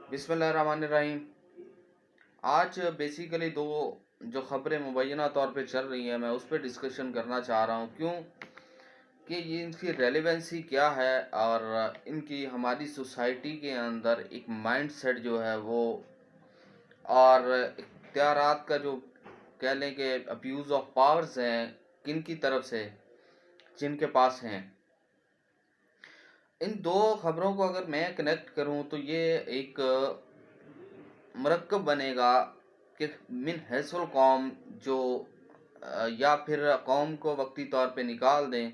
बिस्मिल्लाहिर्रहमानिर्रहीम। आज बेसिकली दो जो ख़बरें मुबैना तौर पे चल रही हैं, मैं उस पे डिस्कशन करना चाह रहा हूँ। क्यों कि ये इनकी रेलेवेंसी क्या है और इनकी हमारी सोसाइटी के अंदर एक माइंडसेट जो है वो, और इख्तियारात का जो कह लें कि अब्यूज़ ऑफ पावर्स हैं किन की तरफ से, जिनके पास हैं। इन दो ख़बरों को अगर मैं कनेक्ट करूँ तो ये एक मरकब बनेगा कि मिन हैसुल कौम जो या फिर कौम को वक्ती तौर पे निकाल दें,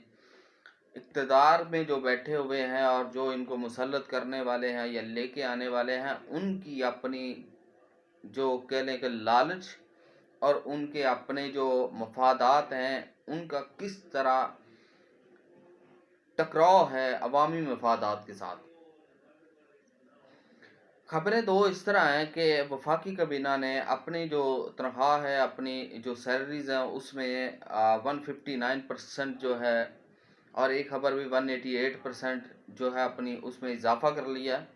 इक़्तिदार में जो बैठे हुए हैं और जो इनको मुसल्लत करने वाले हैं या लेके आने वाले हैं, उनकी अपनी जो कह लें कि लालच और उनके अपने जो मफादात हैं, उनका किस तरह टकराव है अवामी मफादात के साथ। खबरें दो इस तरह हैं कि वफाकी काबीना ने अपनी जो तनख्वाह है, अपनी जो सैलरीज़ हैं, उसमें 159% जो है, और एक खबर भी 188% जो है अपनी उसमें इजाफा कर लिया है।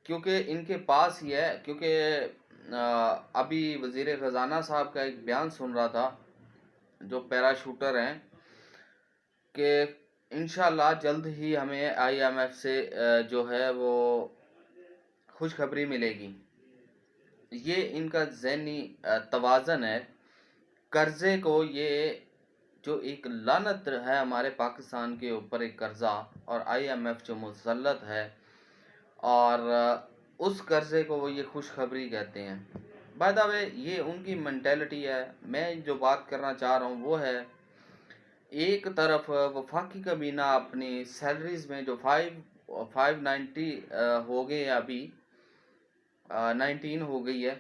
क्योंकि इनके पास ही है, क्योंकि अभी वज़ीर ख़जाना साहब का एक बयान सुन रहा था, जो पैराशूटर हैं, कि इंशाअल्लाह जल्द ही हमें IMF से जो है वो खुशखबरी मिलेगी। ये इनका ज़हनी तवाज़न है। कर्ज़े को, ये जो एक लानत है हमारे पाकिस्तान के ऊपर, एक कर्ज़ा, और IMF जो मुसल्लत है, और उस कर्ज़े को वो ये खुशखबरी कहते हैं। बाय द वे ये उनकी मेंटालिटी है। मैं जो बात करना चाह रहा हूँ वो है, एक तरफ वफाकी काबीना अपनी सैलरीज़ में जो 590 हो गए, अभी 19 हो गई है,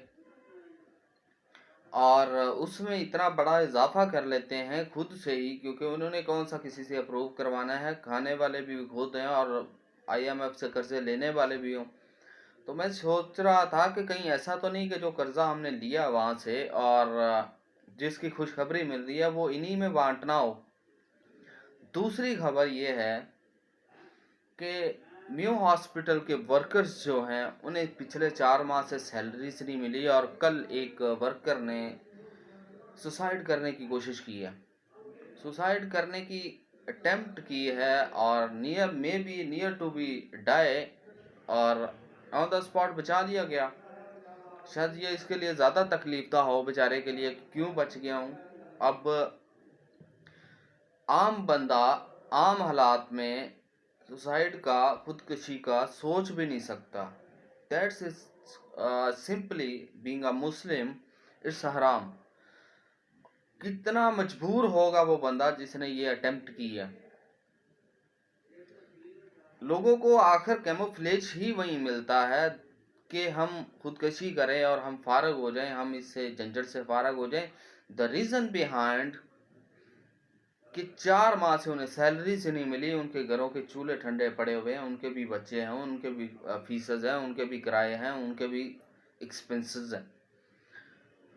और उसमें इतना बड़ा इजाफा कर लेते हैं खुद से ही, क्योंकि उन्होंने कौन सा किसी से अप्रूव करवाना है। खाने वाले भी खुद हैं और IMF से कर्जे लेने वाले भी हों। तो मैं सोच रहा था कि कहीं ऐसा तो नहीं कि जो कर्जा हमने लिया वहाँ से और जिसकी खुशखबरी मिल रही है वो इन्हीं में बांटना हो। दूसरी खबर ये है कि न्यू हॉस्पिटल के वर्कर्स जो हैं, उन्हें पिछले 4 माह से सैलरीज नहीं मिली, और कल एक वर्कर ने सुसाइड करने की कोशिश की है, सुसाइड करने की अटेम्प्ट की है, और नियर टू बी डाई, और ऑन द स्पॉट बचा लिया गया। शायद ये इसके लिए ज़्यादा तकलीफ था हो बेचारे के लिए, क्यों बच गया हूँ। अब आम बंदा आम हालात में सुसाइड का, खुदकशी का सोच भी नहीं सकता। That's is simply being a Muslim, it's हराम। कितना मजबूर होगा वो बंदा जिसने ये अटेम्प्ट की है। लोगों को आखिर कैमोफ्लेज ही वही मिलता है कि हम खुदकशी करें और हम फारग हो जाएं, हम इससे झंझट से फारग हो जाएं। द रीज़न बिहाइंड कि 4 माह से उन्हें सैलरी से नहीं मिली, उनके घरों के चूल्हे ठंडे पड़े हुए हैं, उनके भी बच्चे हैं, उनके भी फीसज हैं, उनके भी किराए हैं, उनके भी एक्सपेंसेस हैं।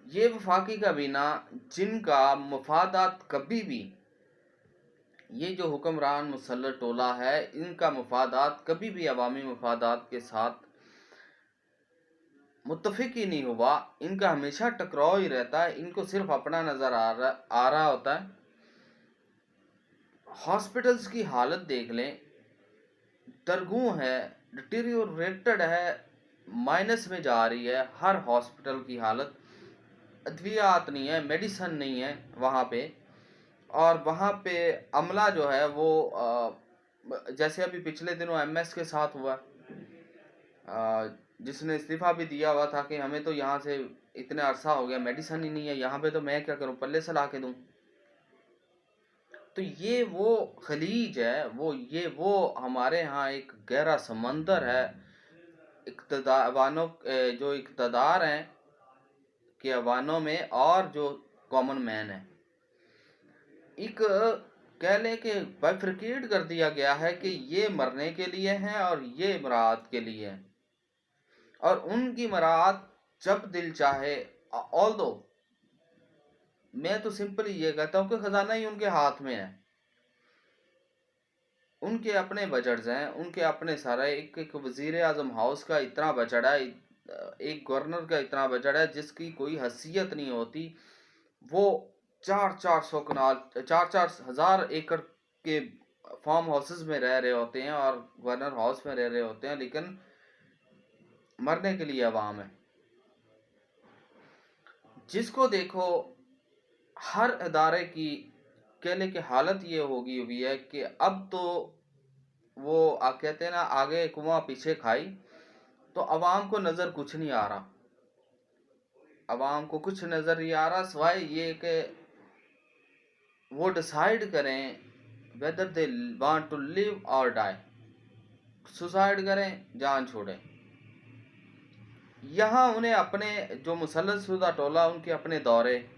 ये वफाकी काबीना जिनका मफादात कभी भी, ये जो हुक्मरान मुसल्लत टोला है, इनका मफादात कभी भी अवामी मफादात के साथ मुत्तफिक ही नहीं हुआ। इनका हमेशा टकराव ही रहता है, इनको सिर्फ अपना नज़र आ रहा होता है। हॉस्पिटल्स की हालत देख लें, दरगू है, डिटीरियोरेटेड है, माइनस में जा रही है हर हॉस्पिटल की हालत। अद्वियात नहीं है, मेडिसन नहीं है वहाँ पे, और वहाँ पे अमला जो है वो जैसे अभी पिछले दिनों MS के साथ हुआ, जिसने इस्तीफ़ा भी दिया हुआ था कि हमें तो यहाँ से इतने अरसा हो गया, मेडिसन ही नहीं है यहाँ पे, तो मैं क्या करूँ, पल्ले से ला के दूँ। तो ये वो खलीज है, वो हमारे यहाँ एक गहरा समंदर है। जो इक़्तिदार हैं के अवानों में, और जो कॉमन मैन है, एक कह लें कि बाइफरकेट कर दिया गया है कि ये मरने के लिए हैं और ये मराद के लिए हैं, और उनकी मराद जब दिल चाहे। ऑल्दो मैं तो सिंपली ये कहता हूँ कि खजाना ही उनके हाथ में है, उनके अपने बजट्स हैं, उनके अपने सारे एक वज़ीर आज़म हाउस का इतना बजट है, एक गवर्नर का इतना बजट है जिसकी कोई हैसियत नहीं होती। वो 4-400 कनाल 4-4 हज़ार एकड़ के फार्म हाउसेस में रह रहे होते हैं और गवर्नर हाउस में रह रहे होते हैं, लेकिन मरने के लिए अवाम है। जिसको देखो हर इदारे की केले की हालत ये होगी हुई है कि अब तो वो कहते हैं ना, आगे कुआं पीछे खाई। तो अवाम को नज़र कुछ नहीं आ रहा, अवाम को कुछ नज़र नहीं आ रहा सिवाय ये कि वो डिसाइड करें whether they want to live और डाई, सुसाइड करें, जान छोड़ें। यहाँ उन्हें अपने जो मुसल्लत शुदा टोला, उनके अपने दौरे,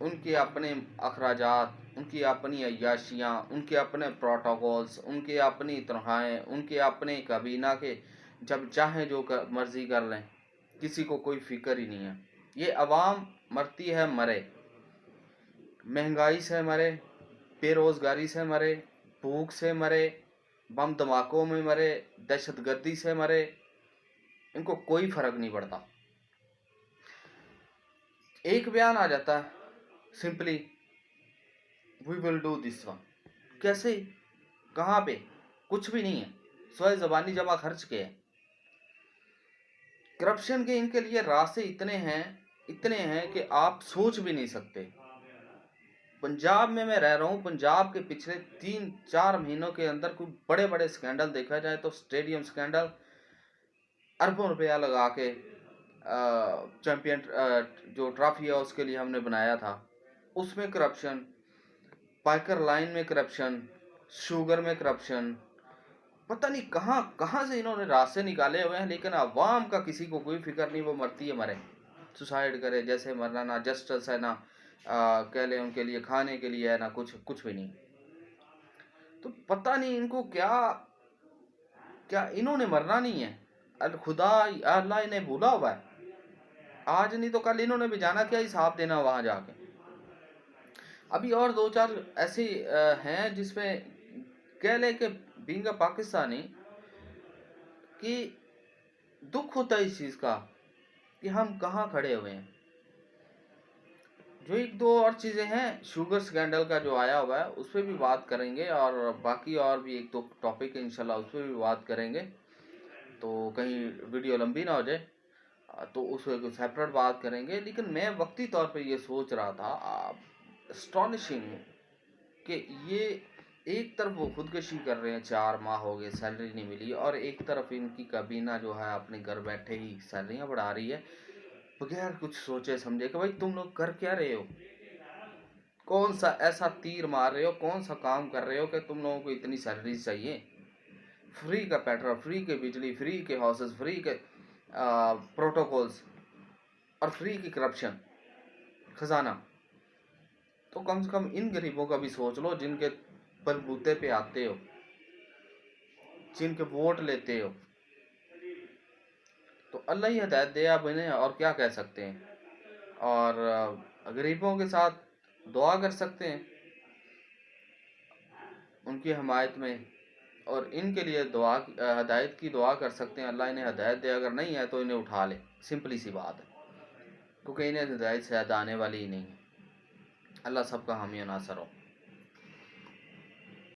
उनके अपने अखराजात, उनकी अपनी अय्याशियाँ, उनके अपने प्रोटोकॉल्स, उनके अपनी तनख्वाहें, उनके अपने काबीना के जब चाहें जो मर्जी कर लें, किसी को कोई फिक्र ही नहीं है। ये अवाम मरती है, मरे, महंगाई से मरे, बेरोज़गारी से मरे, भूख से मरे, बम धमाकों में मरे, दहशतगर्दी से मरे, इनको कोई फ़र्क नहीं पड़ता। एक बयान आ जाता है simply, we will do this one. कैसे, कहाँ पे, कुछ भी नहीं है, स्वयं ज़बानी जमा खर्च के है। करप्शन के इनके लिए रास्ते इतने हैं कि आप सोच भी नहीं सकते। पंजाब में मैं रह रहा हूँ, पंजाब के पिछले 3-4 महीनों के अंदर कोई बड़े बड़े स्कैंडल देखा जाए तो स्टेडियम स्कैंडल, अरबों रुपया लगा के चैंपियन जो ट्रॉफी है उसके लिए हमने बनाया था, उसमें करप्शन, पाइकर लाइन में करप्शन, शुगर में करप्शन, पता नहीं कहाँ कहाँ से इन्होंने रास्ते निकाले हुए हैं। लेकिन अवाम का किसी को कोई फिक्र नहीं, वो मरती है मरे, सुसाइड करे, जैसे मरना, ना जस्टिस है, ना कह ले उनके लिए खाने के लिए है, ना कुछ भी नहीं। तो पता नहीं इनको क्या इन्होंने मरना नहीं है, खुदा अल्लाह इन्हें भूला हुआ है। आज नहीं तो कल इन्होंने भी जाना, क्या हिसाब देना वहां जाके। अभी और 2-4 ऐसे हैं जिसमें कह ले कि बीइंग अ पाकिस्तानी कि दुख होता है इस चीज़ का कि हम कहाँ खड़े हुए हैं। जो 1-2 और चीज़ें हैं, शुगर स्कैंडल का जो आया हुआ है उस पर भी बात करेंगे, और बाकी और भी 1-2 टॉपिक है इंशाल्लाह उस पर भी बात करेंगे। तो कहीं वीडियो लंबी ना हो जाए, तो उस पर सेपरेट बात करेंगे। लेकिन मैं वक्ती तौर पे ये सोच रहा था, एस्टॉनिशिंग, कि ये एक तरफ वो खुदकशी कर रहे हैं, 4 माह हो गए सैलरी नहीं मिली, और एक तरफ इनकी काबीना जो है अपने घर बैठे ही सैलरियाँ बढ़ा रही है बगैर कुछ सोचे समझे कि भाई तुम लोग कर क्या रहे हो, कौन सा ऐसा तीर मार रहे हो, कौन सा काम कर रहे हो कि तुम लोगों को इतनी सैलरी चाहिए। फ्री का पेट्रोल, फ्री के बिजली, फ्री के हाउसेस, फ्री के प्रोटोकॉल्स, और फ्री की करप्शन, खजाना। तो कम से कम इन गरीबों का भी सोच लो जिनके बलबूते पे आते हो, जिनके वोट लेते हो। तो अल्लाह ही हिदायत दे, आप इन्हें और क्या कह सकते हैं। और गरीबों के साथ दुआ कर सकते हैं उनकी हमायत में, और इनके लिए दुआ हदायत की दुआ कर सकते हैं, अल्लाह इन्हें हदायत दे। अगर नहीं है तो इन्हें उठा ले, सिंपली सी बात है, क्योंकि इन्हें हिदायत शायद आने वाली ही नहीं है। अल्लाह सबका हामी और नासर हो।